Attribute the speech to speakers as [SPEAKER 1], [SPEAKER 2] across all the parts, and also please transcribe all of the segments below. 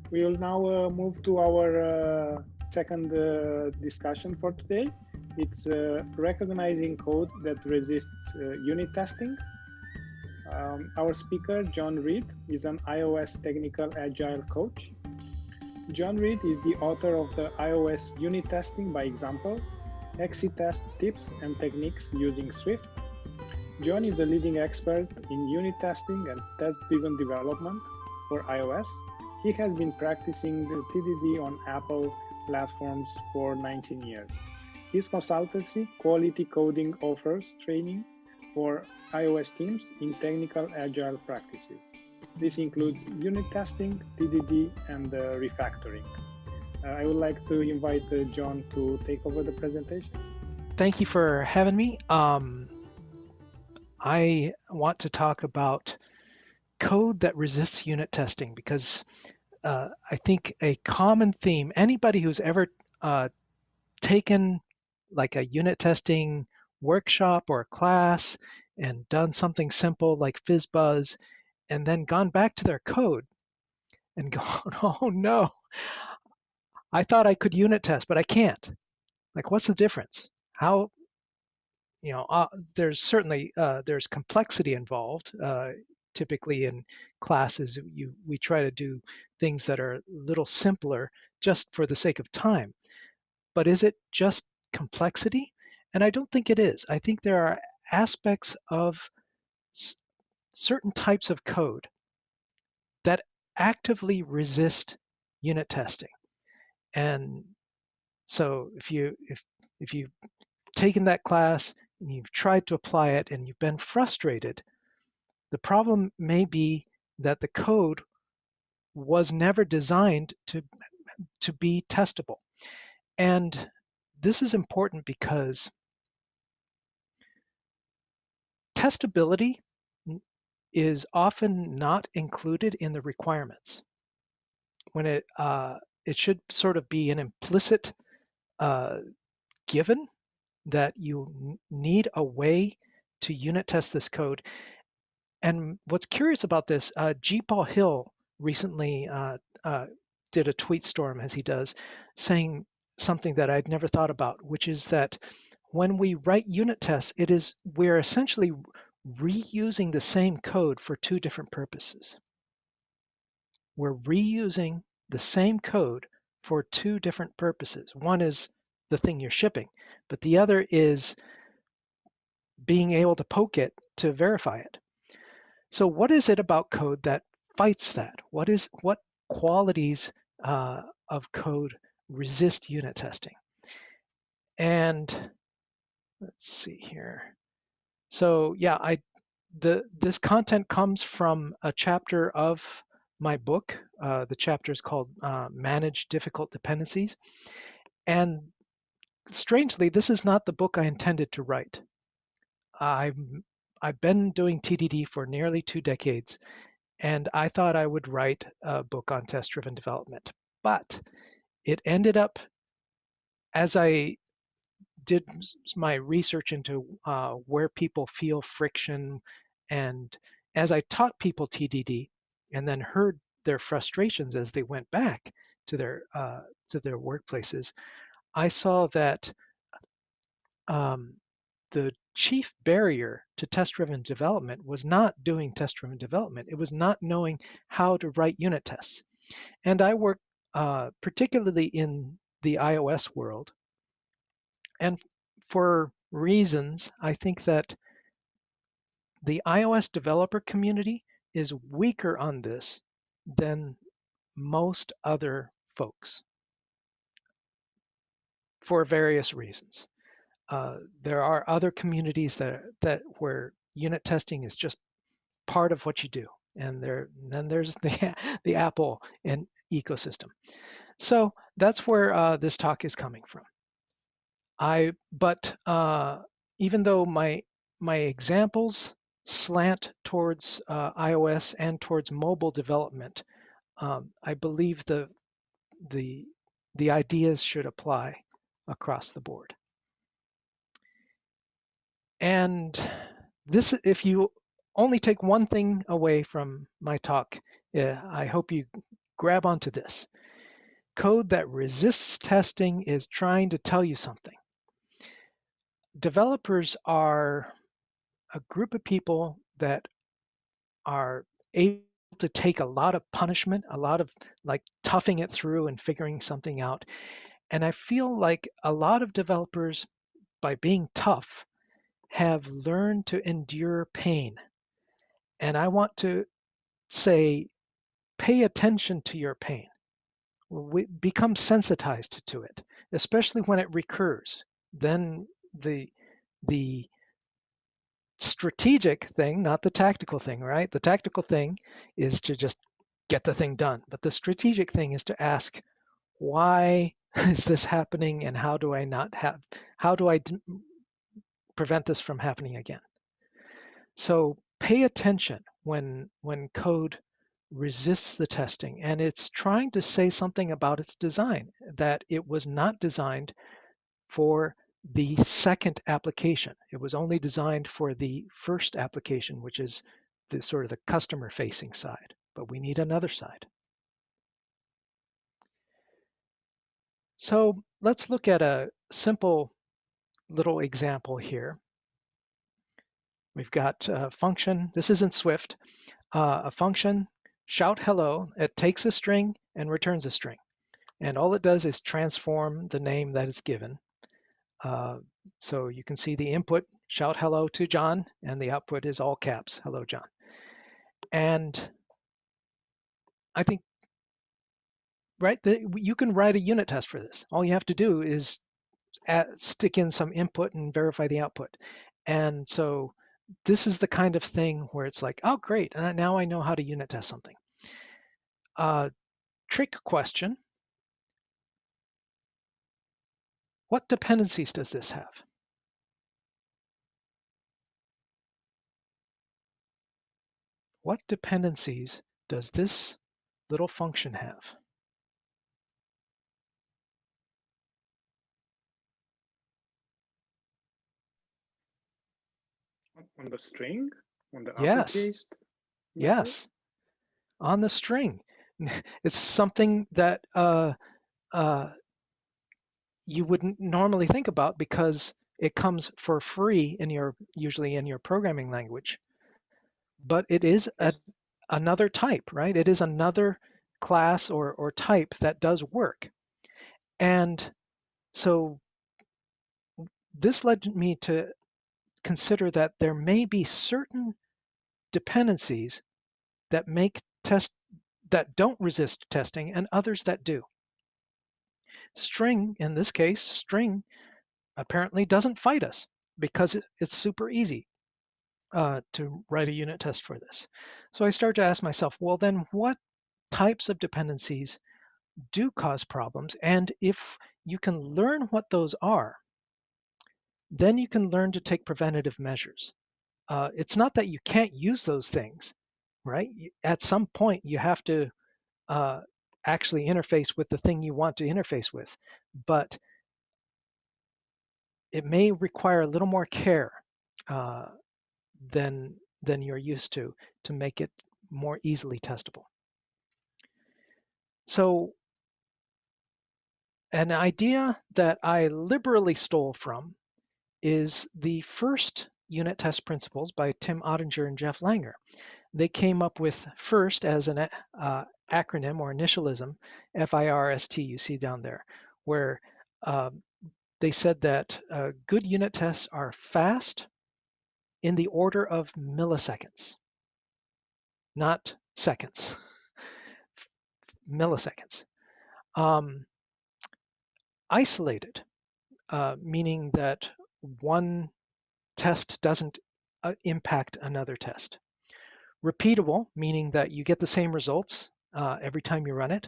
[SPEAKER 1] We will now move to our second discussion for today. It's recognizing code that resists unit testing. Our speaker, Jon Reid, is an iOS technical agile coach. Jon Reid is the author of the iOS unit testing by example, Exit-test tips and techniques using Swift. Jon is the leading expert in unit testing and test-driven development for iOS. He has been practicing the TDD on Apple platforms for 19 years. His consultancy, Quality Coding, offers training for iOS teams in technical agile practices. This includes unit testing, TDD, and refactoring. I would like to invite Jon to take over the presentation.
[SPEAKER 2] Thank you for having me. I want to talk about code that resists unit testing because I think a common theme, anybody who's ever taken like a unit testing workshop or a class and done something simple like FizzBuzz and then gone back to their code and gone, oh no, I thought I could unit test, but I can't. Like, what's the difference? How, there's certainly, there's complexity involved. Typically in classes, we try to do things that are a little simpler just for the sake of time. But is it just complexity? And I don't think it is. I think there are aspects of certain types of code that actively resist unit testing. And so if you've taken that class and you've tried to apply it and you've been frustrated, the problem may be that the code was never designed to be testable. And this is important because testability is often not included in the requirements. When it should sort of be an implicit given that you need a way to unit test this code. And what's curious about this, G. Paul Hill recently did a tweet storm, as he does, saying something that I'd never thought about, which is that when we write unit tests, we're essentially reusing the same code for two different purposes. We're reusing the same code for two different purposes. One is the thing you're shipping, but the other is being able to poke it to verify it. So what is it about code that fights that? What qualities of code resist unit testing? And let's see here. So yeah, this content comes from a chapter of my book. The chapter is called Manage Difficult Dependencies. And strangely, this is not the book I intended to write. I've been doing TDD for nearly 2 decades, and I thought I would write a book on test-driven development. But it ended up, as I did my research into where people feel friction, and as I taught people TDD, and then heard their frustrations as they went back to their workplaces, I saw that the chief barrier to test-driven development was not doing test-driven development. It was not knowing how to write unit tests. And I work particularly in the iOS world. And for reasons, I think that the iOS developer community is weaker on this than most other folks for various reasons. There are other communities that where unit testing is just part of what you do, and then there's the Apple and ecosystem. So that's where this talk is coming from. But even though my examples slant towards iOS and towards mobile development, I believe the ideas should apply across the board. And this, if you only take one thing away from my talk, I hope you grab onto this. Code that resists testing is trying to tell you something. Developers are a group of people that are able to take a lot of punishment, a lot of like toughing it through and figuring something out. And I feel like a lot of developers, by being tough, have learned to endure pain. And I want to say, pay attention to your pain. Become sensitized to it, especially when it recurs. Then the strategic thing, not the tactical thing, right? The tactical thing is to just get the thing done. But the strategic thing is to ask, why is this happening and how do I prevent this from happening again? So pay attention when code resists the testing and it's trying to say something about its design, that it was not designed for the second application. It was only designed for the first application, which is the sort of the customer facing side, but we need another side. So let's look at a simple little example here. We've got a function, this isn't Swift, a function, shout hello, it takes a string and returns a string. And all it does is transform the name that it's given. So you can see the input, shout hello to John, and the output is all caps, hello John. And I think, right, you can write a unit test for this. All you have to do is stick in some input and verify the output. And so this is the kind of thing where it's like, oh, great, now I know how to unit test something. Trick question. What dependencies does this have? What dependencies does this little function have?
[SPEAKER 1] On the string? On the
[SPEAKER 2] Yes,
[SPEAKER 1] uppercase?
[SPEAKER 2] yes, on the string. It's something that you wouldn't normally think about because it comes for free usually in your programming language. But it is another type, right? It is another class or type that does work. And so this led me to consider that there may be certain dependencies that that don't resist testing and others that do. String, in this case, string apparently doesn't fight us because it's super easy to write a unit test for this. So I start to ask myself, well, then what types of dependencies do cause problems? And if you can learn what those are, then you can learn to take preventative measures. It's not that you can't use those things, right? At some point, you have to actually interface with the thing you want to interface with, but it may require a little more care than you're used to make it more easily testable. So an idea that I liberally stole from is the first unit test principles by Tim Ottinger and Jeff Langer. They came up with FIRST as an acronym or initialism, FIRST, you see down there, where they said that good unit tests are fast in the order of milliseconds, not seconds, milliseconds. Isolated, meaning that one test doesn't impact another test. Repeatable, meaning that you get the same results every time you run it.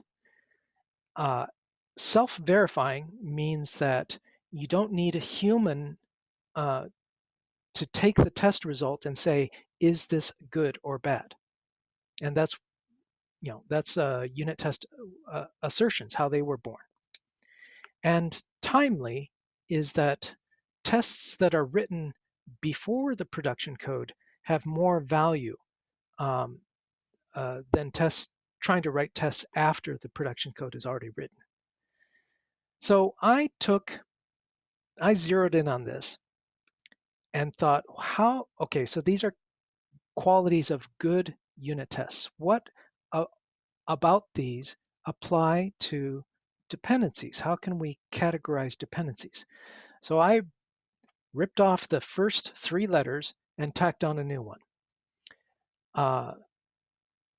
[SPEAKER 2] Self-verifying means that you don't need a human to take the test result and say, is this good or bad? And that's unit test assertions, how they were born. And timely is that tests that are written before the production code have more value than tests trying to write tests after the production code is already written. So I zeroed in on this and thought, okay, so these are qualities of good unit tests. What about these apply to dependencies? How can we categorize dependencies? So I ripped off the first 3 letters and tacked on a new one.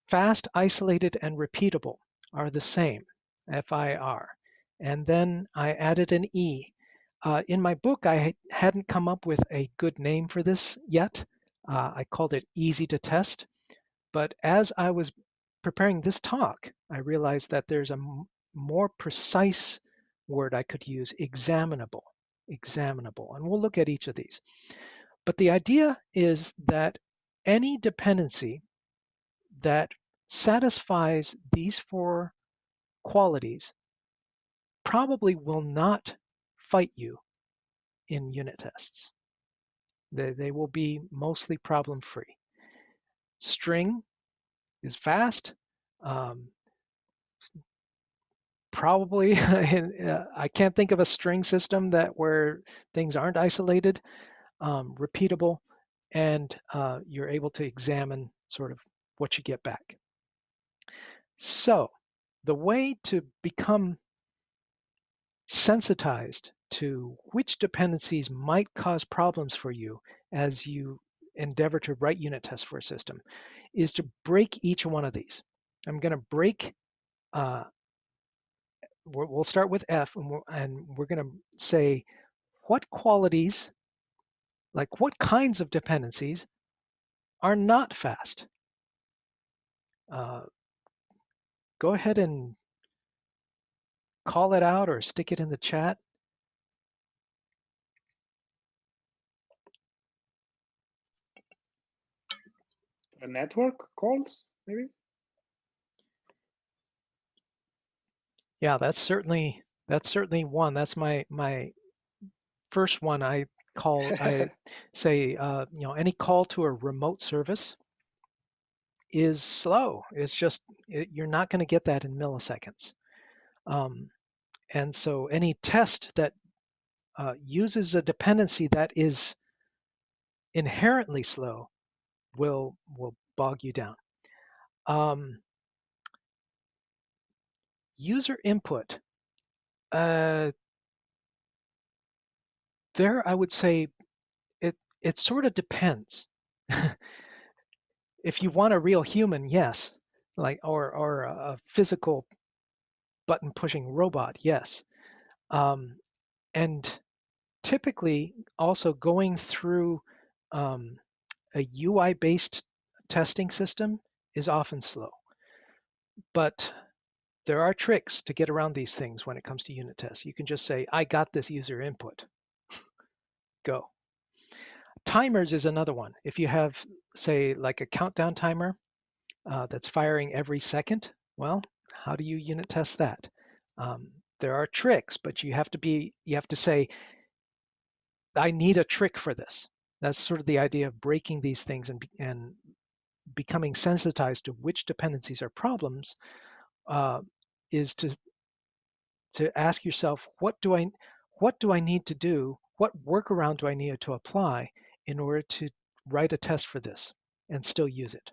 [SPEAKER 2] Fast, isolated, and repeatable are the same, FIR. And then I added an E. In my book, I hadn't come up with a good name for this yet. I called it easy to test. But as I was preparing this talk, I realized that there's a more precise word I could use, examinable. Examinable. And we'll look at each of these. But the idea is that any dependency that satisfies these 4 qualities probably will not fight you in unit tests. They will be mostly problem-free. String is fast. Probably, I can't think of a string system where things aren't isolated, repeatable, and you're able to examine sort of what you get back. So the way to become sensitized to which dependencies might cause problems for you as you endeavor to write unit tests for a system is to break each one of these. I'm going to break, we'll start with F, and we're going to say what qualities, like what kinds of dependencies are not fast. Go ahead and call it out or stick it in the chat.
[SPEAKER 1] Network calls, maybe?
[SPEAKER 2] Yeah, that's certainly one. That's my first one. I say any call to a remote service is slow. It's just you're not going to get that in milliseconds. And so any test that uses a dependency that is inherently slow will bog you down. User input. There, I would say it sort of depends. If you want a real human, yes, or a physical button pushing robot, yes. And typically also going through a UI based testing system is often slow. But there are tricks to get around these things when it comes to unit tests. You can just say, I got this user input. Go. Timers is another one. If you have, say, like a countdown timer that's firing every second, well, how do you unit test that? There are tricks, but you have to say, I need a trick for this. That's sort of the idea of breaking these things and becoming sensitized to which dependencies are problems, is to ask yourself, what do I need to do? What workaround do I need to apply in order to write a test for this and still use it?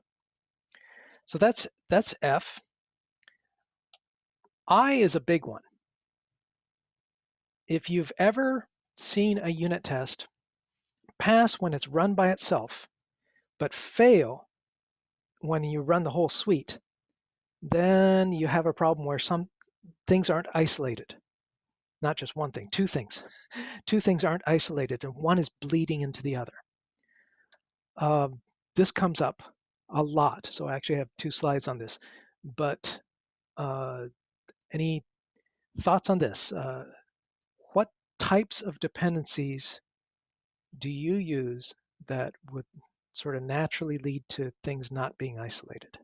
[SPEAKER 2] So that's F. I is a big one. If you've ever seen a unit test pass when it's run by itself, but fail when you run the whole suite, then you have a problem where some things aren't isolated. Not just one thing, 2 things. 2 things aren't isolated, and one is bleeding into the other. This comes up a lot, so I actually have 2 slides on this. But any thoughts on this? What types of dependencies do you use that would sort of naturally lead to things not being isolated?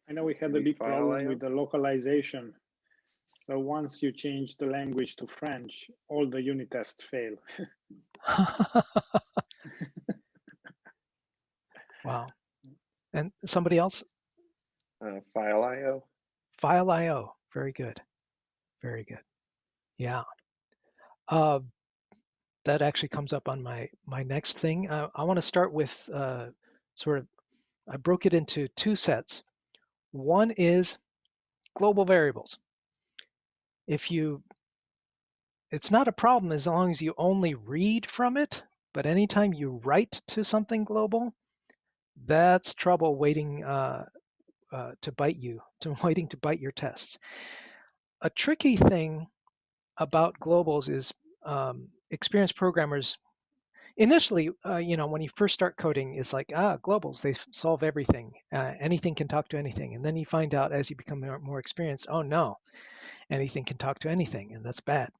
[SPEAKER 1] I know we had a big problem with the localization. So once you change the language to French, all the unit tests fail.
[SPEAKER 2] Somebody else?
[SPEAKER 3] File IO.
[SPEAKER 2] File IO. Very good. Very good. Yeah. Uh, that actually comes up on my next thing. I want to start with sort of, I broke it into two sets. One is global variables. It's not a problem as long as you only read from it, but anytime you write to something global, that's trouble waiting to bite you, waiting to bite your tests. A tricky thing about globals is experienced programmers initially, when you first start coding, it's like, globals, they solve everything. Anything can talk to anything. And then you find out as you become more experienced, oh no, anything can talk to anything, and that's bad.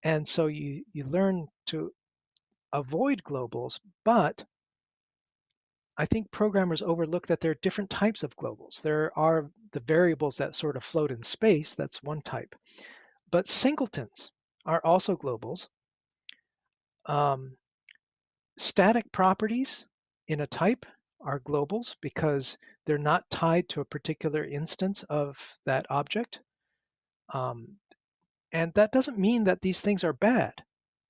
[SPEAKER 2] And so you learn to avoid globals, but I think programmers overlook that there are different types of globals. There are the variables that sort of float in space, that's one type. But singletons are also globals. Static properties in a type are globals because they're not tied to a particular instance of that object. And that doesn't mean that these things are bad.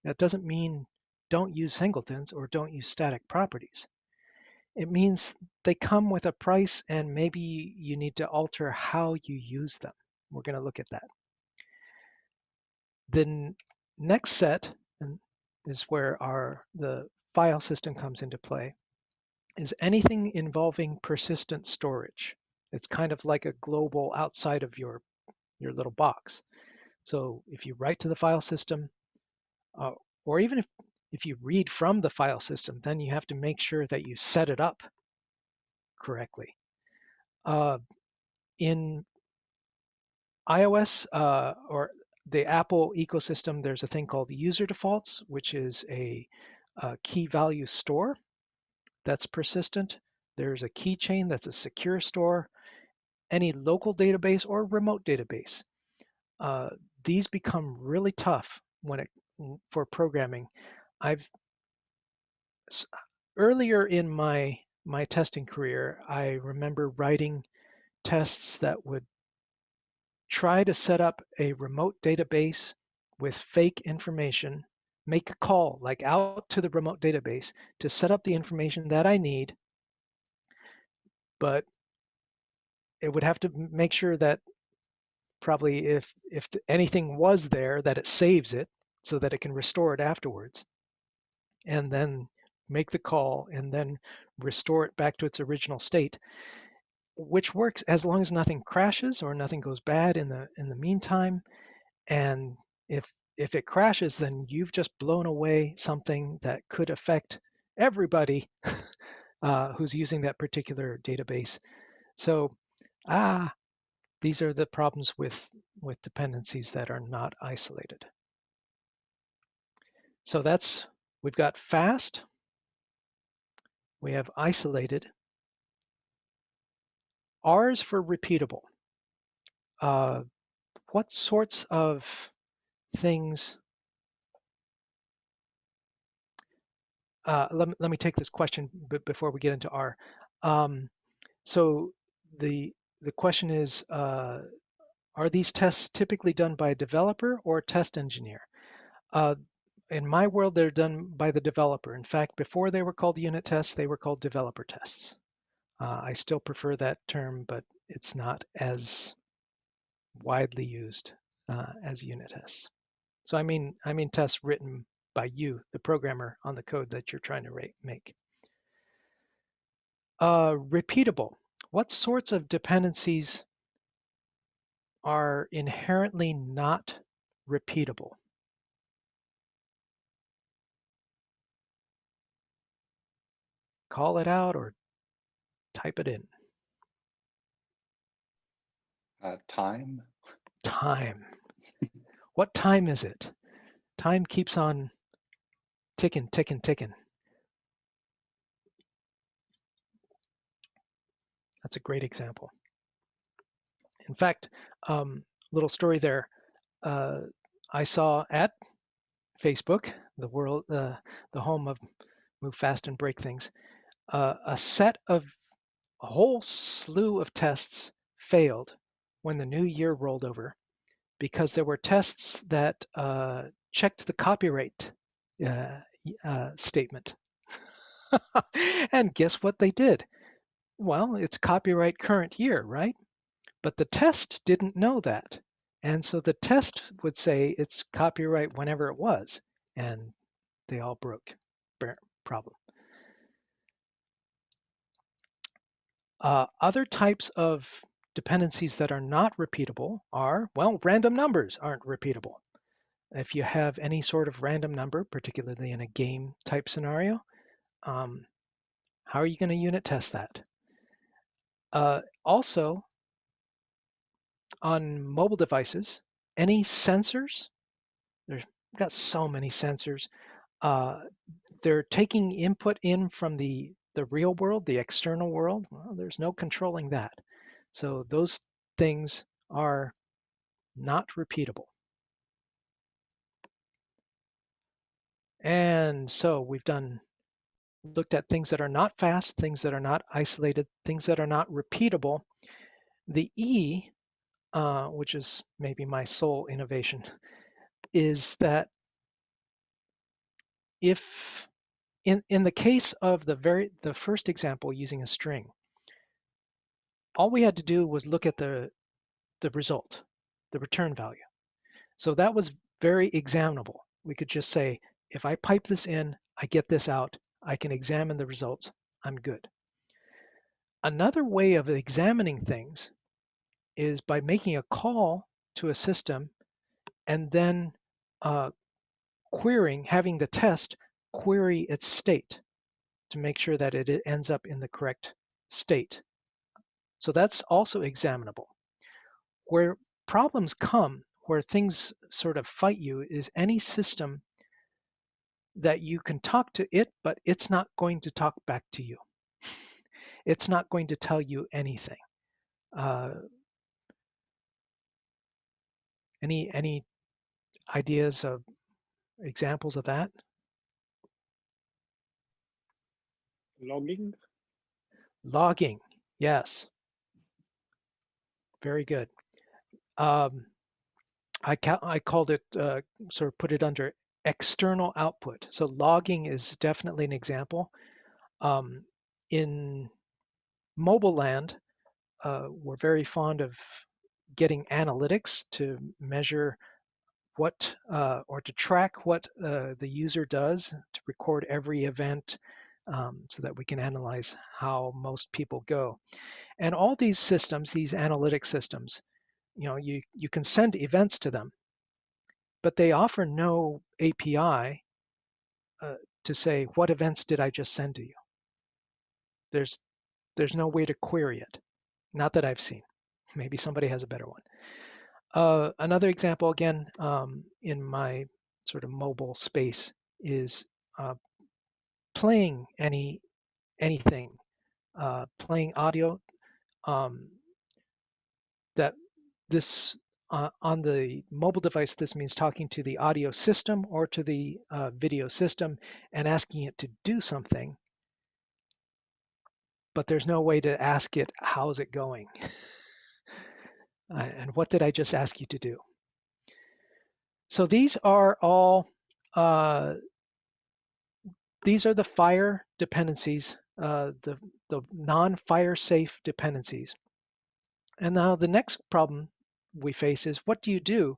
[SPEAKER 2] That doesn't mean don't use singletons or don't use static properties. It means they come with a price and maybe you need to alter how you use them. We're going to look at that. The next set is where the file system comes into play, is anything involving persistent storage. It's kind of like a global outside of your little box. So if you write to the file system, or even if you read from the file system, then you have to make sure that you set it up correctly. In iOS or the Apple ecosystem, there's a thing called UserDefaults, which is a key value store that's persistent. There's a keychain that's a secure store. Any local database or remote database. These become really tough for programming. Earlier in my testing career, I remember writing tests that would try to set up a remote database with fake information, make a call like out to the remote database to set up the information that I need, but it would have to make sure that probably if anything was there, that it saves it so that it can restore it afterwards, and then make the call and then restore it back to its original state, which works as long as nothing crashes or nothing goes bad in the meantime. And if it crashes, then you've just blown away something that could affect everybody who's using that particular database. So these are the problems with dependencies that are not isolated. So we've got fast, we have isolated. R is for repeatable. What sorts of things, let me take this question before we get into R. So the question is, are these tests typically done by a developer or a test engineer? In my world, they're done by the developer. In fact, before they were called unit tests, they were called developer tests. I still prefer that term, but it's not as widely used as unit tests. So I mean tests written by you, the programmer, on the code that you're trying to make. Repeatable. What sorts of dependencies are inherently not repeatable? Call it out or type it in.
[SPEAKER 3] Time.
[SPEAKER 2] Time. What time is it? Time keeps on ticking, ticking, ticking. That's a great example. In fact, little story there. I saw at Facebook, the world, the home of Move Fast and Break Things, a set of a whole slew of tests failed when the new year rolled over because there were tests that checked the copyright statement. And guess what they did? Well, it's copyright current year, right? But the test didn't know that. And so the test would say it's copyright whenever it was, and they all broke. Problem. Other types of dependencies that are not repeatable are, well, random numbers aren't repeatable. If you have any sort of random number, particularly in a game type scenario, how are you going to unit test that? Also, on mobile devices, any sensors, there's got so many sensors. They're taking input in from the real world, the external world. Well, there's no controlling that. So those things are not repeatable. And so we've looked at things that are not fast, things that are not isolated, things that are not repeatable. The E, which is maybe my sole innovation, is that if in the case of the first example using a string, all we had to do was look at the result, the return value. So that was very examinable. We could just say, if I pipe this in, I get this out, I can examine the results, I'm good. Another way of examining things is by making a call to a system and then querying, having the test query its state to make sure that it ends up in the correct state. So that's also examinable. Where problems come, where things sort of fight you, is any system that you can talk to it, but it's not going to talk back to you. It's not going to tell you anything. Any ideas of examples of that?
[SPEAKER 1] Logging.
[SPEAKER 2] Logging, yes. Very good. I called it, sort of put it under external output. So logging is definitely an example. In mobile land, we're very fond of getting analytics to measure what, or to track what the user does, to record every event so that we can analyze how most people go. And all these systems, these analytic systems, you can send events to them, but they offer no API to say, what events did I just send to you? There's no way to query it. Not that I've seen. Maybe somebody has a better one. Another example, again, in my sort of mobile space is playing anything, playing audio. That this on the mobile device, this means talking to the audio system or to the video system and asking it to do something, but there's no way to ask it, how's it going? And what did I just ask you to do? So these are all, these are the fire dependencies, the non-fire safe dependencies. And now the next problem we face is, what do you do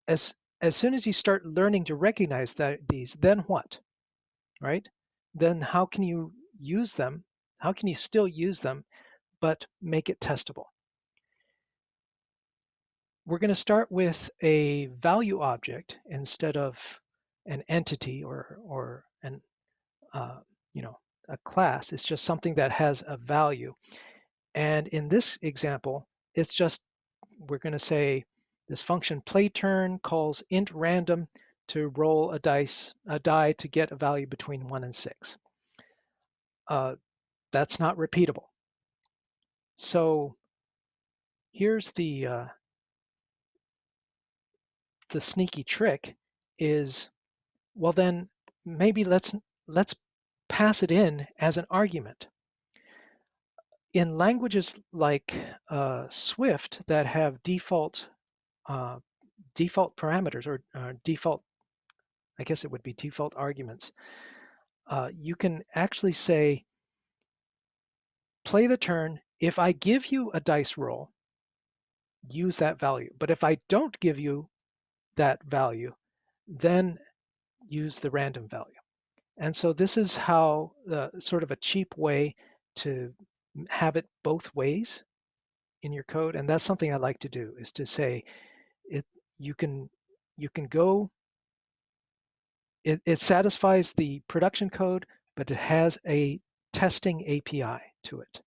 [SPEAKER 2] as soon as you start learning to recognize these, then what, right? Then how can you use them? How can you still use them, but make it testable? We're going to start with a value object instead of an entity or an a class. It's just something that has a value. And in this example, it's just, we're going to say this function playTurn calls int random to roll a die to get a value between 1 and 6. That's not repeatable. So here's the sneaky trick is, well then maybe let's pass it in as an argument. In languages like Swift that have default parameters or default, I guess it would be default arguments, you can actually say, play the turn. If I give you a dice roll, use that value. But if I don't give you that value, then use the random value. And so this is how sort of a cheap way to have it both ways in your code. And that's something I like to do, is to say you can go, it satisfies the production code, but it has a testing API to it.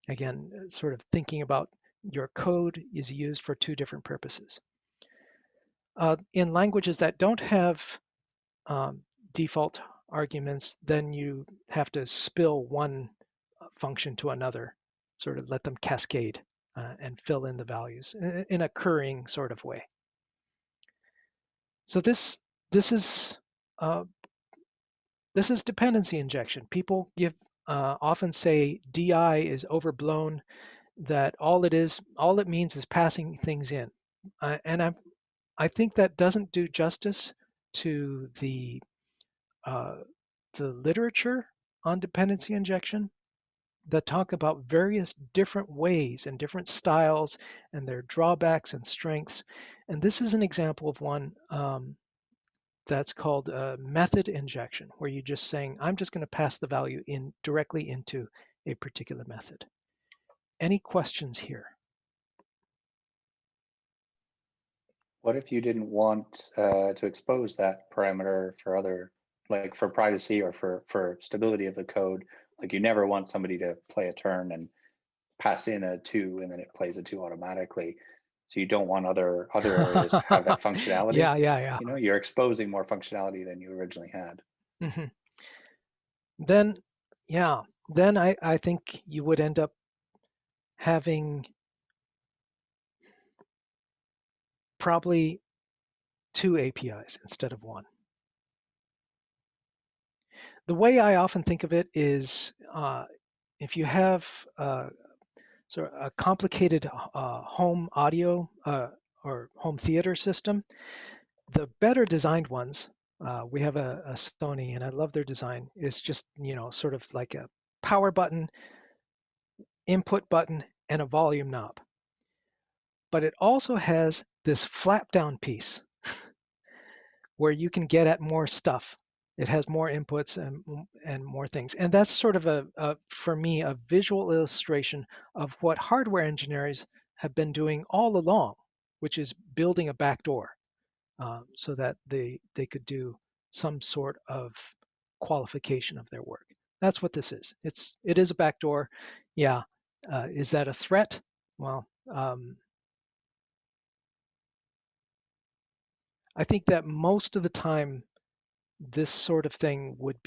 [SPEAKER 2] Again, sort of thinking about your code is used for two different purposes. In languages that don't have default arguments, then you have to spill one function to another, sort of let them cascade and fill in the values in a currying sort of way. So this is dependency injection. People often say DI is overblown, that all it means is passing things in, and I think that doesn't do justice to the literature on dependency injection that talk about various different ways and different styles and their drawbacks and strengths. And this is an example of one that's called method injection, where you're just saying, I'm just going to pass the value in directly into a particular method. Any questions here?
[SPEAKER 3] What if you didn't want to expose that parameter for other, like for privacy or for stability of the code? Like you never want somebody to play a turn and pass in a 2 and then it plays a 2 automatically. So you don't want other areas to have that functionality.
[SPEAKER 2] Yeah.
[SPEAKER 3] You know, you're exposing more functionality than you originally had.
[SPEAKER 2] Mm-hmm. Then I think you would end up having probably 2 APIs instead of one. The way I often think of it is if you have sort of a complicated home audio or home theater system, the better designed ones, we have a Sony and I love their design, is just, sort of like a power button, input button, and a volume knob. But it also has this flap down piece where you can get at more stuff. It has more inputs and more things. And that's sort of for me, a visual illustration of what hardware engineers have been doing all along, which is building a backdoor so that they could do some sort of qualification of their work. That's what this is. It is a backdoor. Yeah. Is that a threat? Well, I think that most of the time, this sort of thing would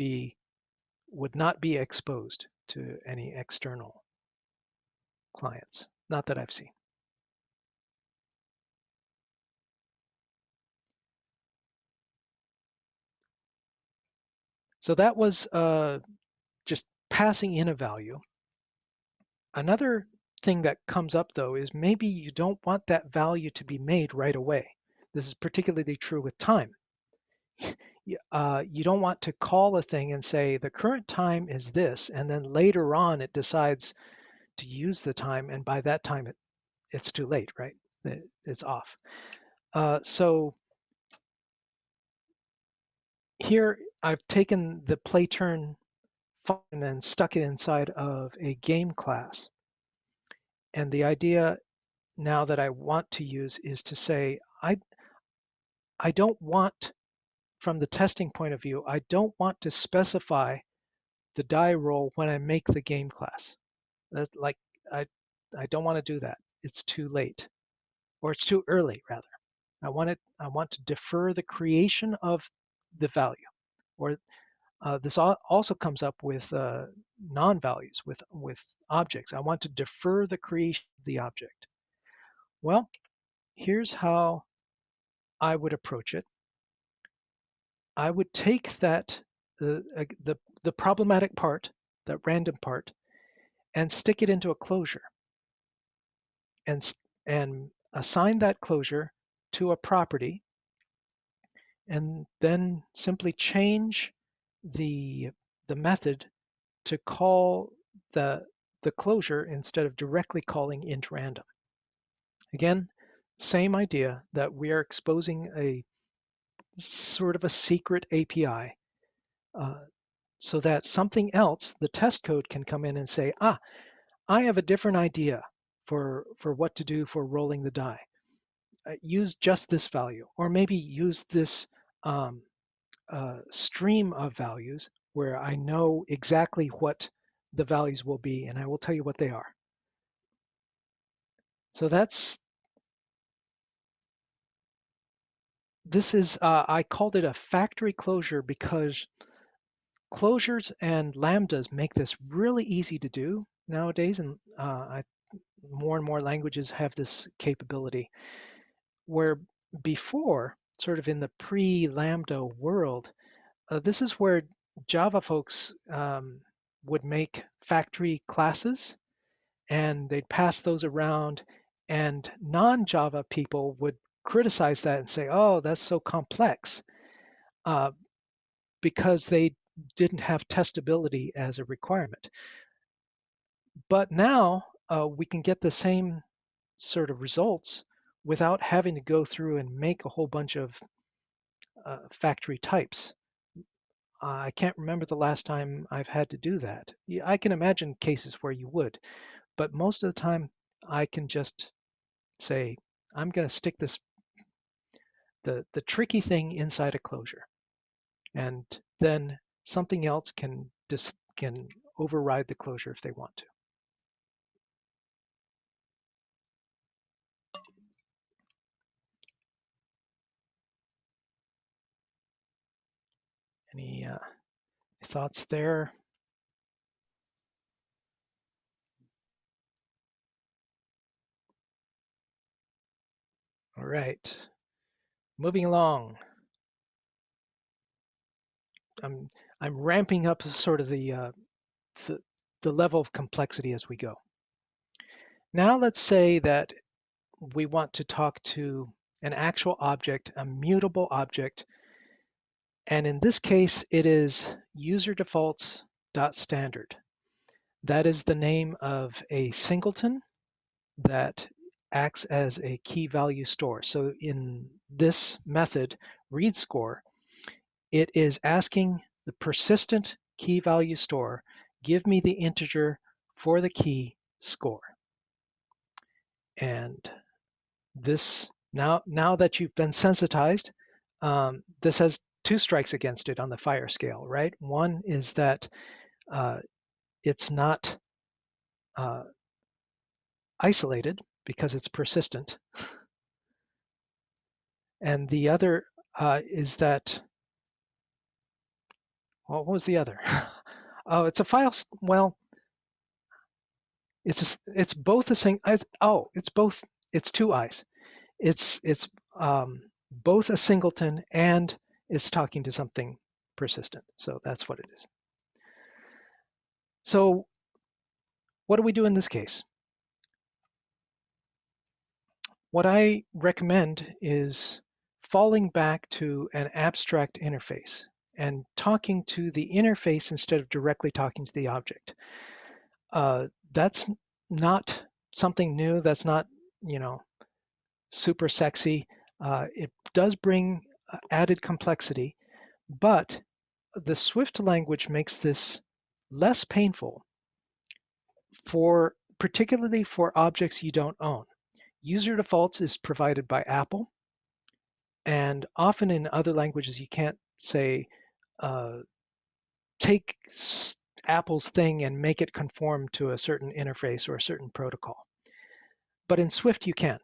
[SPEAKER 2] not be exposed to any external clients. Not that I've seen. So that was just passing in a value. Another thing that comes up though is maybe you don't want that value to be made right away. This is particularly true with time. You don't want to call a thing and say the current time is this, and then later on it decides to use the time, and by that time it's too late, right? It's off. So here I've taken the play turn function and stuck it inside of a game class. And the idea now that I want to use is to say, I don't want, from the testing point of view, I don't want to specify the die roll when I make the game class. That's like, I don't want to do that. It's too late, or it's too early rather. I want to defer the creation of the value, or this also comes up with non-values, with objects. I want to defer the creation of the object. Well, here's how I would approach it. I would take that the problematic part, that random part, and stick it into a closure and assign that closure to a property, and then simply change the method to call the closure instead of directly calling int random. Again, same idea that we are exposing a sort of a secret API so that something else, the test code, can come in and say, I have a different idea for what to do for rolling the die. Use just this value, or maybe use this stream of values where I know exactly what the values will be, and I will tell you what they are. So this is, I called it a factory closure because closures and lambdas make this really easy to do nowadays, and more and more languages have this capability. Where before, sort of in the pre-lambda world, this is where Java folks would make factory classes, and they'd pass those around, and non-Java people would criticize that and say, oh, that's so complex, because they didn't have testability as a requirement. But now we can get the same sort of results without having to go through and make a whole bunch of factory types. I can't remember the last time I've had to do that. I can imagine cases where you would, but most of the time I can just say, I'm going to stick this, the tricky thing inside a closure, and then something else can override the closure if they want to. Any thoughts there? All right, moving along. I'm ramping up sort of the level of complexity as we go. Now let's say that we want to talk to an actual object, a mutable object, and in this case it is UserDefaults.standard. That is the name of a singleton that acts as a key value store. So in this method, readScore, it is asking the persistent key value store, give me the integer for the key score. And this, now that you've been sensitized, this has two strikes against it on the fire scale, right? One is that it's not isolated because it's persistent. And the other is that, well, what was the other? Oh, it's a file, well, it's both a thing. It's both, it's two I's. It's both a singleton and it's talking to something persistent. So that's what it is. So what do we do in this case? What I recommend is falling back to an abstract interface and talking to the interface instead of directly talking to the object. That's not something new. That's not, super sexy. It does bring added complexity, but the Swift language makes this less painful particularly for objects you don't own. UserDefaults is provided by Apple, and often in other languages you can't say, take Apple's thing and make it conform to a certain interface or a certain protocol. But in Swift you can.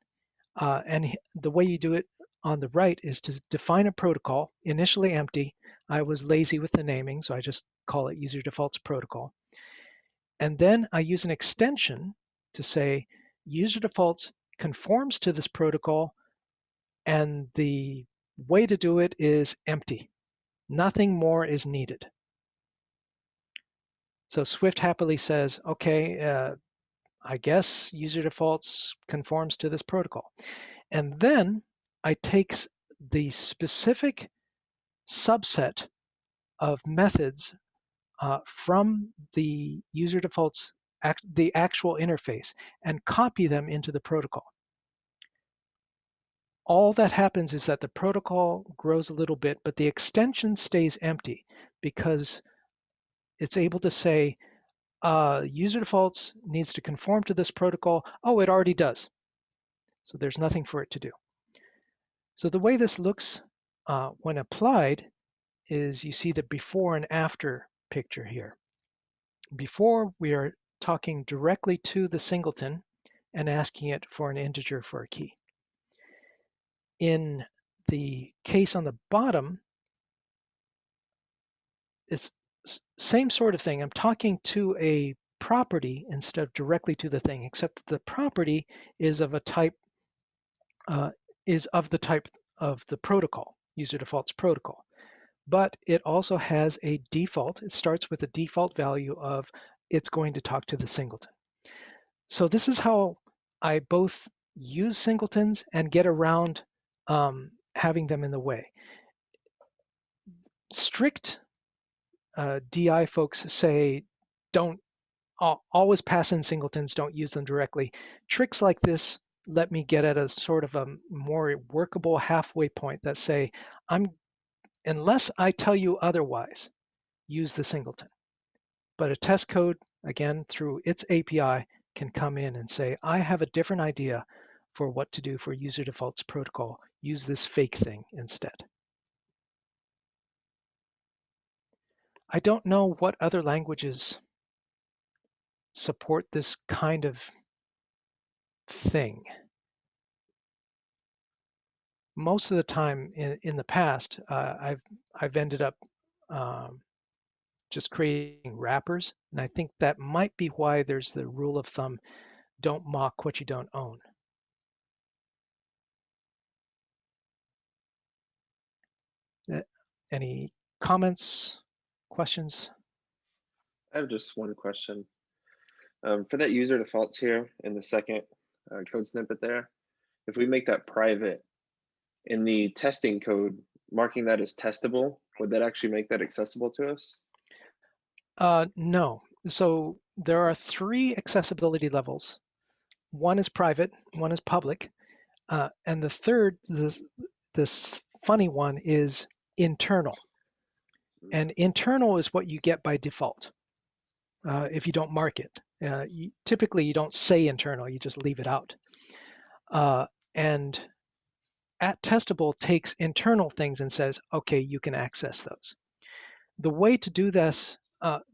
[SPEAKER 2] And the way you do it on the right is to define a protocol, initially empty. I was lazy with the naming, so I just call it UserDefaults protocol. And then I use an extension to say UserDefaults conforms to this protocol, and the way to do it is empty. Nothing more is needed. So Swift happily says, okay, I guess UserDefaults conforms to this protocol. And then I take the specific subset of methods from the UserDefaults, the actual interface, and copy them into the protocol. All that happens is that the protocol grows a little bit, but the extension stays empty because it's able to say, UserDefaults needs to conform to this protocol. Oh, it already does. So there's nothing for it to do. So the way this looks when applied is you see the before and after picture here. Before, we are talking directly to the singleton and asking it for an integer for a key. In the case on the bottom, it's same sort of thing. I'm talking to a property instead of directly to the thing, except that the property is of a type is of the type of the protocol, UserDefaults protocol. But it also has a default. It starts with a default value of it's going to talk to the singleton. So this is how I both use singletons and get around having them in the way. Strict DI folks say don't always pass in singletons, don't use them directly. Tricks like this let me get at a sort of a more workable halfway point that say, unless I tell you otherwise, use the singleton. But a test code, again, through its API, can come in and say, I have a different idea for what to do for UserDefaults protocol. Use this fake thing instead. I don't know what other languages support this kind of thing. Most of the time in the past, I've ended up just creating wrappers, and I think that might be why there's the rule of thumb, don't mock what you don't own. Any comments, questions?
[SPEAKER 4] I have just one question. For that user defaults here in the second code snippet there, if we make that private in the testing code, marking that as testable, would that actually make that accessible to us?
[SPEAKER 2] No. So there are 3 accessibility levels. One is private, one is public, and the third, this funny one, is internal. And internal is what you get by default if you don't mark it. Typically, you don't say internal, you just leave it out. And @testable takes internal things and says, okay, you can access those. The way to do this,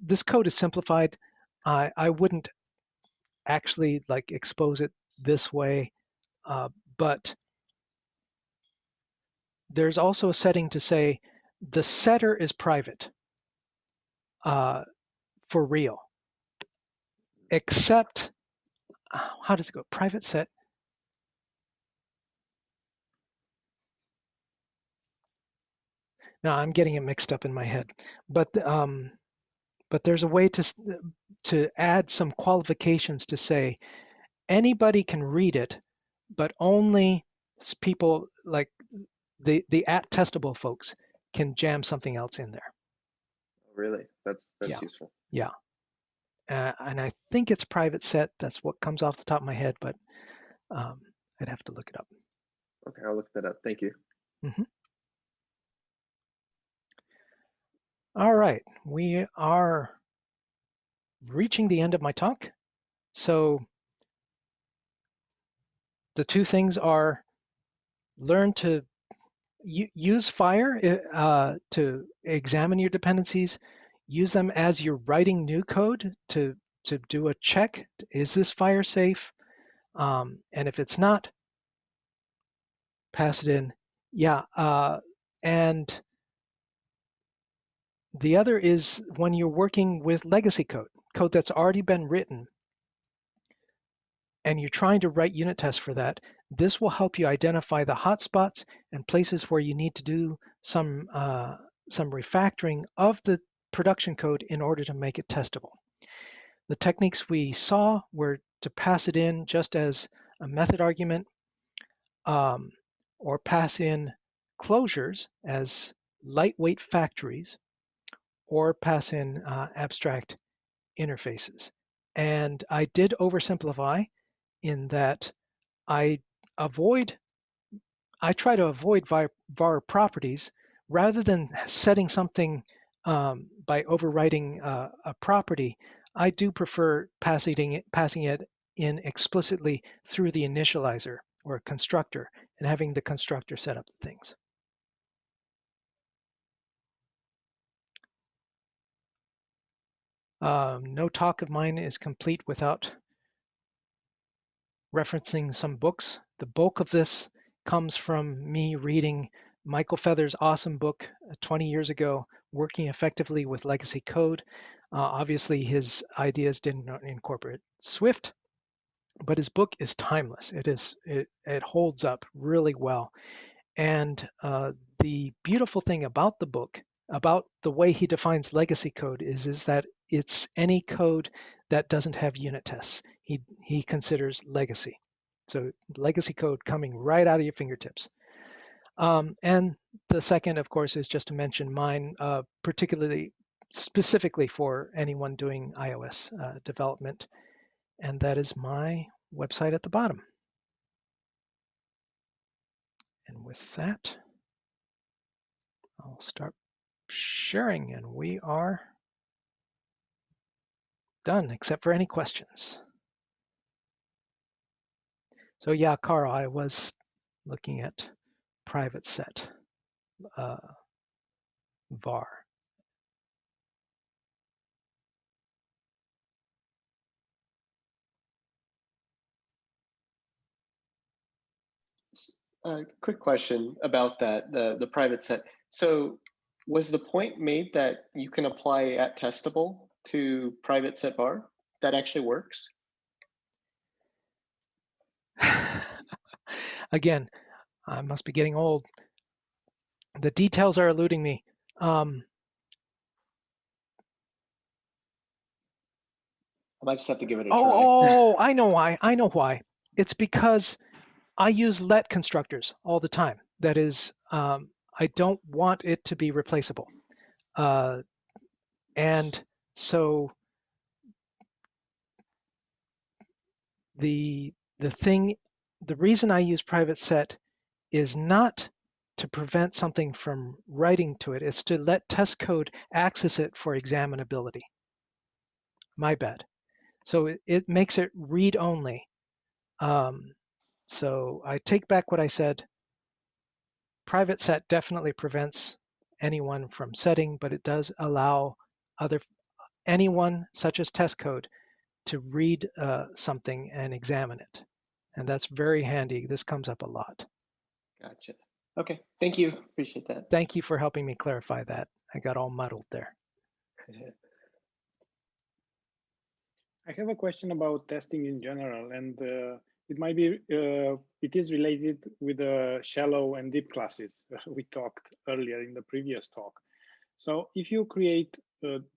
[SPEAKER 2] this code is simplified. I wouldn't actually like expose it this way, but there's also a setting to say the setter is private for real, except, how does it go? Private set. Now I'm getting it mixed up in my head, but there's a way to add some qualifications to say anybody can read it, but only people like the @testable folks can jam something else in there.
[SPEAKER 4] Really? That's
[SPEAKER 2] Yeah.
[SPEAKER 4] useful.
[SPEAKER 2] Yeah. And I think it's private set. That's what comes off the top of my head, but I'd have to look it up.
[SPEAKER 4] Okay, I'll look that up. Thank you.
[SPEAKER 2] Mm-hmm. All right, we are reaching the end of my talk. So the 2 things are learn to use FHIR to examine your dependencies, use them as you're writing new code to do a check. Is this FHIR safe? And if it's not, pass it in. Yeah, and the other is when you're working with legacy code that's already been written, and you're trying to write unit tests for that, this will help you identify the hotspots and places where you need to do some refactoring of the production code in order to make it testable. The techniques we saw were to pass it in just as a method argument, or pass in closures as lightweight factories, or pass in abstract interfaces. And I did oversimplify in that I try to avoid var properties rather than setting something by overwriting a property. I do prefer passing it in explicitly through the initializer or constructor and having the constructor set up the things. No talk of mine is complete without referencing some books. The bulk of this comes from me reading Michael Feather's awesome book 20 years ago, Working Effectively with Legacy Code. Obviously, his ideas didn't incorporate Swift, but his book is timeless. It holds up really well. And the beautiful thing about the book, about the way he defines legacy code, is that it's any code that doesn't have unit tests. He considers legacy. So legacy code coming right out of your fingertips. And the second, of course, is just to mention mine, particularly specifically for anyone doing iOS development. And that is my website at the bottom. And with that, I'll start sharing, and we are done, except for any questions. So yeah, Carl, I was looking at private set var.
[SPEAKER 5] Quick question about that, the private set. So was the point made that you can apply at testable to private set var? That actually works?
[SPEAKER 2] Again, I must be getting old. The details are eluding me.
[SPEAKER 5] I might just have to give it a try.
[SPEAKER 2] Oh, I know why. I know why. It's because I use let constructors all the time. That is, I don't want it to be replaceable. And so the reason I use private set is not to prevent something from writing to it. It's to let test code access it for examinability. My bad. So it makes it read only. So I take back what I said. Private set definitely prevents anyone from setting, but it does allow anyone, such as test code, to read something and examine it. And that's very handy. This comes up a lot.
[SPEAKER 5] Gotcha. Okay, thank you. Appreciate that.
[SPEAKER 2] Thank you for helping me clarify that. I got all muddled there.
[SPEAKER 1] I have a question about testing in general, and it might be, it is related with the shallow and deep classes we talked earlier in the previous talk. So if you create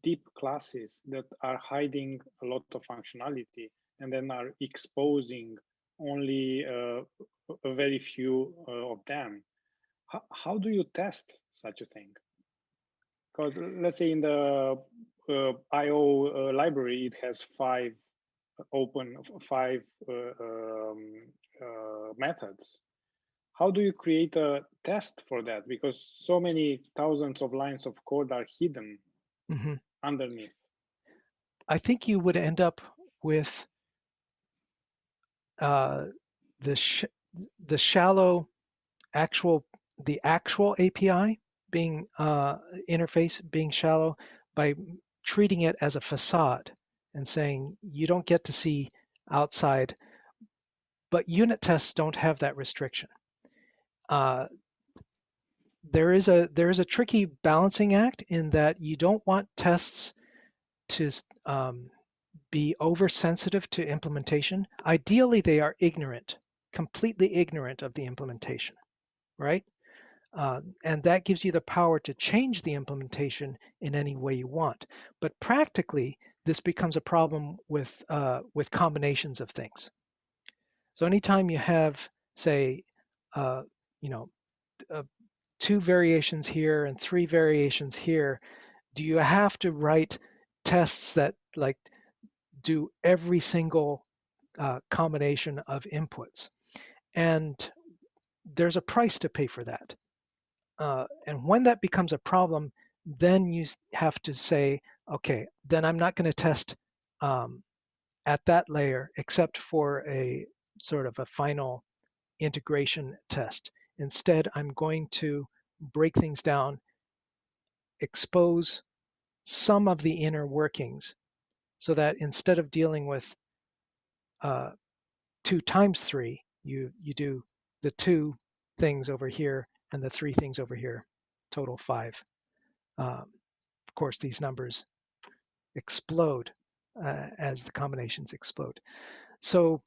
[SPEAKER 1] deep classes that are hiding a lot of functionality and then are exposing only a very few of them, how do you test such a thing? Because let's say in the IO library, it has five methods. How do you create a test for that? Because so many thousands of lines of code are hidden underneath.
[SPEAKER 2] I think you would end up with the shallow the actual API being interface being shallow by treating it as a facade and saying you don't get to see outside, but unit tests don't have that restriction. There is a tricky balancing act in that you don't want tests to be oversensitive to implementation. Ideally, they are ignorant, completely ignorant of the implementation, right? And that gives you the power to change the implementation in any way you want. But practically, this becomes a problem with combinations of things. So anytime you have, say, you know, 2 variations here and 3 variations here, do you have to write tests that like do every single combination of inputs? And there's a price to pay for that. And when that becomes a problem, then you have to say, okay, then I'm not going to test at that layer except for a sort of a final integration test. Instead, I'm going to break things down, expose some of the inner workings so that instead of dealing with 2 times 3, you do the 2 things over here and the 3 things over here, total 5. Of course, these numbers explode as the combinations explode. So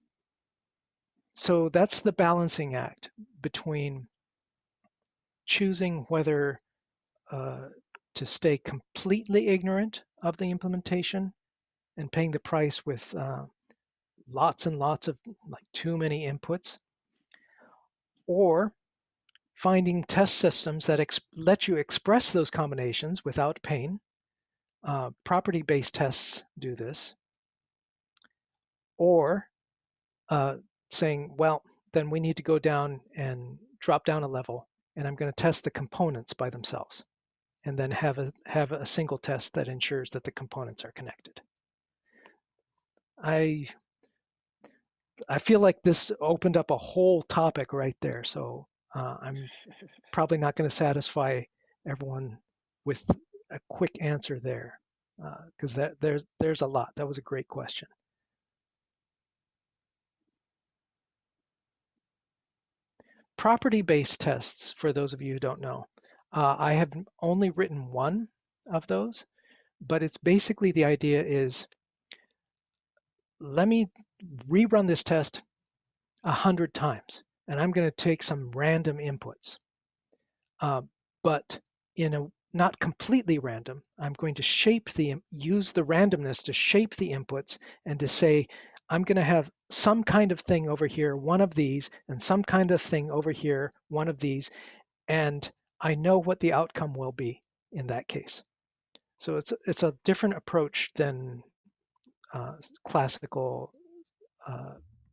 [SPEAKER 2] that's the balancing act between choosing whether to stay completely ignorant of the implementation and paying the price with lots and lots of like too many inputs, or finding test systems that let you express those combinations without pain. Property-based tests do this. Or saying, well, then we need to go down and drop down a level, and I'm going to test the components by themselves, and then have a single test that ensures that the components are connected. I feel like this opened up a whole topic right there, so I'm probably not going to satisfy everyone with a quick answer there, because there's a lot. That was a great question. Property-based tests, for those of you who don't know, I have only written one of those, but it's basically the idea is, let me rerun this test 100 times, and I'm going to take some random inputs, but in a not completely random. I'm going to use the randomness to shape the inputs and to say, I'm going to have some kind of thing over here, one of these, and some kind of thing over here, one of these, and I know what the outcome will be in that case. So it's a different approach than classical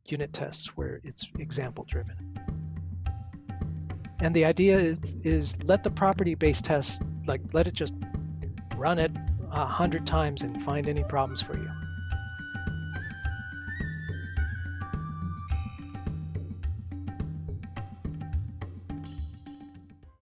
[SPEAKER 2] unit tests where it's example driven. And the idea is let the property-based test, like let it just run it 100 times and find any problems for you.